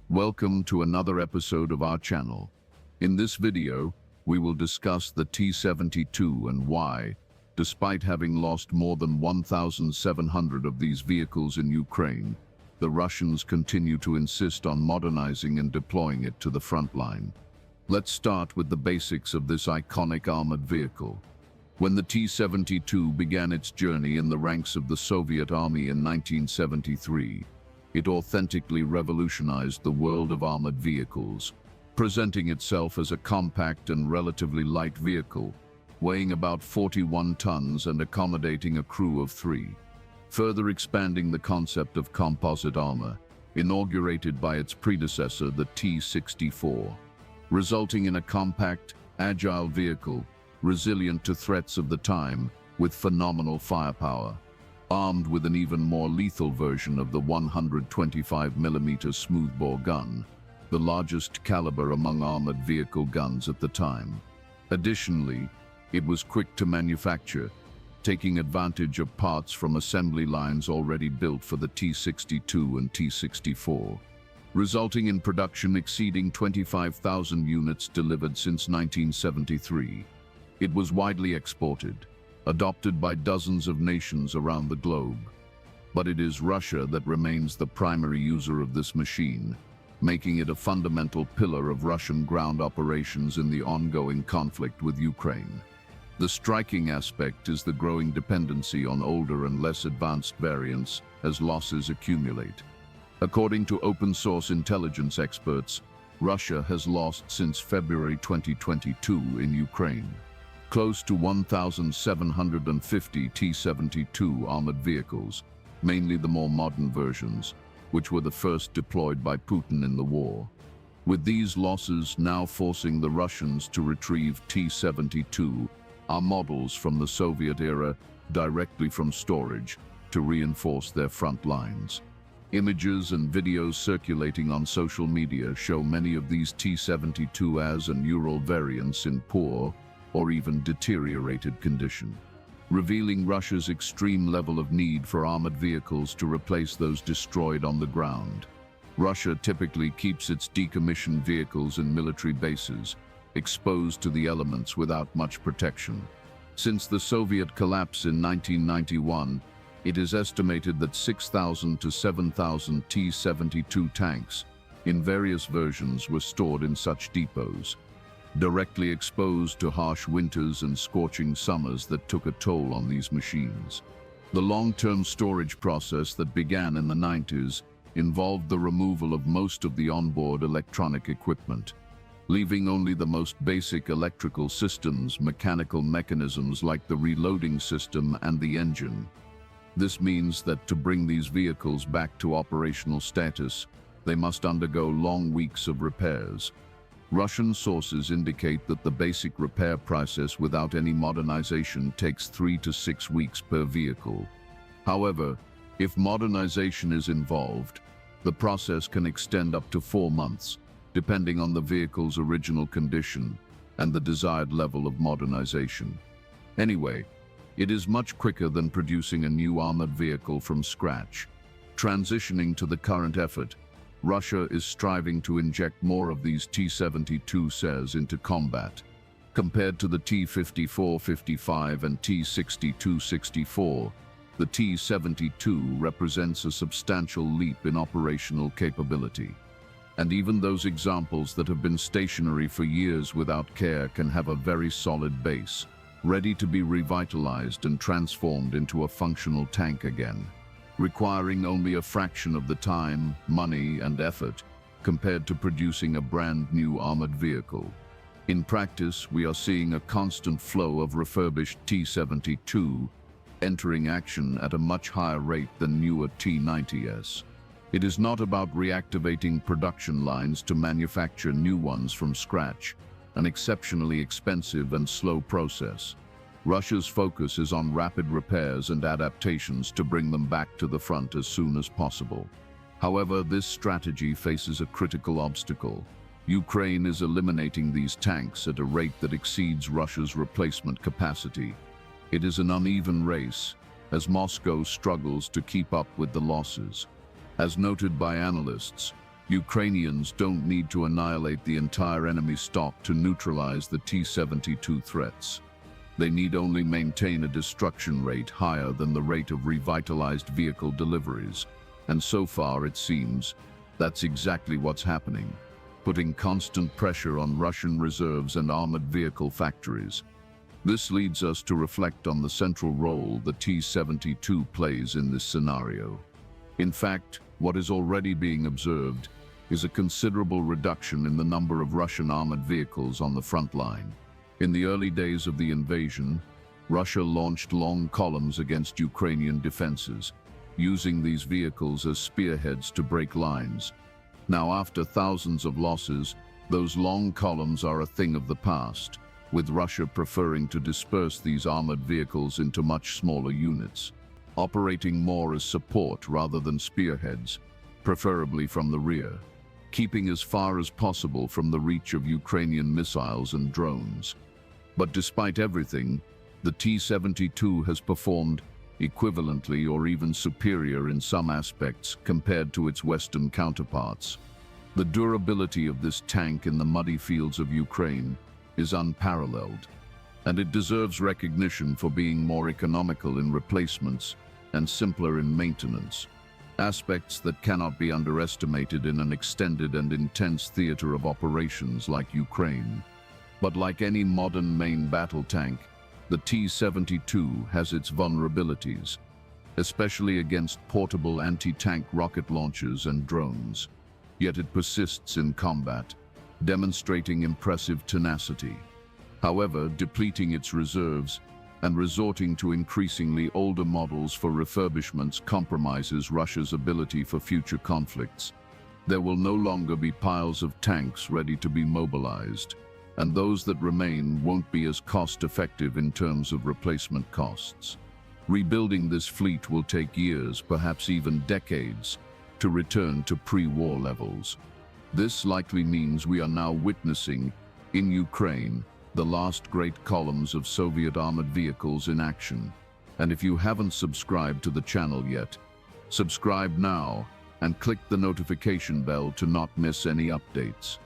Welcome to another episode of our channel. In this video, we will discuss the T-72 and why, despite having lost more than 1,700 of these vehicles in Ukraine, the Russians continue to insist on modernizing and deploying it to the front line. Let's start with the basics of this iconic armored vehicle. When the T-72 began its journey in the ranks of the Soviet Army in 1973, it authentically revolutionized the world of armored vehicles, presenting itself as a compact and relatively light vehicle, weighing about 41 tons and accommodating a crew of 3, further expanding the concept of composite armor, inaugurated by its predecessor, the T-64, resulting in a compact, agile vehicle, resilient to threats of the time, with phenomenal firepower. Armed with an even more lethal version of the 125mm smoothbore gun, the largest caliber among armored vehicle guns at the time. Additionally, it was quick to manufacture, taking advantage of parts from assembly lines already built for the T-62 and T-64, resulting in production exceeding 25,000 units delivered since 1973. It was widely exported, adopted by dozens of nations around the globe. But it is Russia that remains the primary user of this machine, making it a fundamental pillar of Russian ground operations in the ongoing conflict with Ukraine. The striking aspect is the growing dependency on older and less advanced variants as losses accumulate. According to open-source intelligence experts, Russia has lost since February 2022 in Ukraine close to 1,750 T-72 armored vehicles, mainly the more modern versions, which were the first deployed by Putin in the war. With these losses now forcing the Russians to retrieve T-72, our models from the Soviet era, directly from storage to reinforce their front lines. Images and videos circulating on social media show many of these T-72 as and Ural variants in poor or even deteriorated condition, revealing Russia's extreme level of need for armored vehicles to replace those destroyed on the ground. Russia typically keeps its decommissioned vehicles in military bases, exposed to the elements without much protection. Since the Soviet collapse in 1991, it is estimated that 6,000 to 7,000 T-72 tanks in various versions were stored in such depots, directly exposed to harsh winters and scorching summers that took a toll on these machines. The long-term storage process that began in the 90s involved the removal of most of the onboard electronic equipment, leaving only the most basic electrical systems, mechanical mechanisms like the reloading system and the engine. This means that to bring these vehicles back to operational status, they must undergo long weeks of repairs. Russian sources indicate that the basic repair process without any modernization takes 3 to 6 weeks per vehicle. However, if modernization is involved, the process can extend up to 4 months, depending on the vehicle's original condition and the desired level of modernization. Anyway, it is much quicker than producing a new armored vehicle from scratch. Transitioning to the current effort, Russia is striving to inject more of these T-72 cells into combat. Compared to the T-54-55 and T-62-64, the T-72 represents a substantial leap in operational capability. And even those examples that have been stationary for years without care can have a very solid base, ready to be revitalized and transformed into a functional tank again, requiring only a fraction of the time, money, and effort compared to producing a brand new armored vehicle. In practice, we are seeing a constant flow of refurbished T-72 entering action at a much higher rate than newer T-90s. It is not about reactivating production lines to manufacture new ones from scratch, an exceptionally expensive and slow process. Russia's focus is on rapid repairs and adaptations to bring them back to the front as soon as possible. However, this strategy faces a critical obstacle. Ukraine is eliminating these tanks at a rate that exceeds Russia's replacement capacity. It is an uneven race, as Moscow struggles to keep up with the losses. As noted by analysts, Ukrainians don't need to annihilate the entire enemy stock to neutralize the T-72 threats. They need only maintain a destruction rate higher than the rate of revitalized vehicle deliveries. And so far, it seems, that's exactly what's happening, putting constant pressure on Russian reserves and armored vehicle factories. This leads us to reflect on the central role the T-72 plays in this scenario. In fact, what is already being observed is a considerable reduction in the number of Russian armored vehicles on the front line. In the early days of the invasion, Russia launched long columns against Ukrainian defenses, using these vehicles as spearheads to break lines. Now, after thousands of losses, those long columns are a thing of the past, with Russia preferring to disperse these armored vehicles into much smaller units, operating more as support rather than spearheads, preferably from the rear, keeping as far as possible from the reach of Ukrainian missiles and drones. But despite everything, the T-72 has performed equivalently or even superior in some aspects compared to its Western counterparts. The durability of this tank in the muddy fields of Ukraine is unparalleled, and it deserves recognition for being more economical in replacements and simpler in maintenance, aspects that cannot be underestimated in an extended and intense theater of operations like Ukraine. But like any modern main battle tank, the T-72 has its vulnerabilities, especially against portable anti-tank rocket launchers and drones. Yet it persists in combat, demonstrating impressive tenacity. However, depleting its reserves and resorting to increasingly older models for refurbishments compromises Russia's ability for future conflicts. There will no longer be piles of tanks ready to be mobilized, and those that remain won't be as cost-effective in terms of replacement costs. Rebuilding this fleet will take years, perhaps even decades, to return to pre-war levels. This likely means we are now witnessing, in Ukraine, the last great columns of Soviet armored vehicles in action. And if you haven't subscribed to the channel yet, subscribe now and click the notification bell to not miss any updates.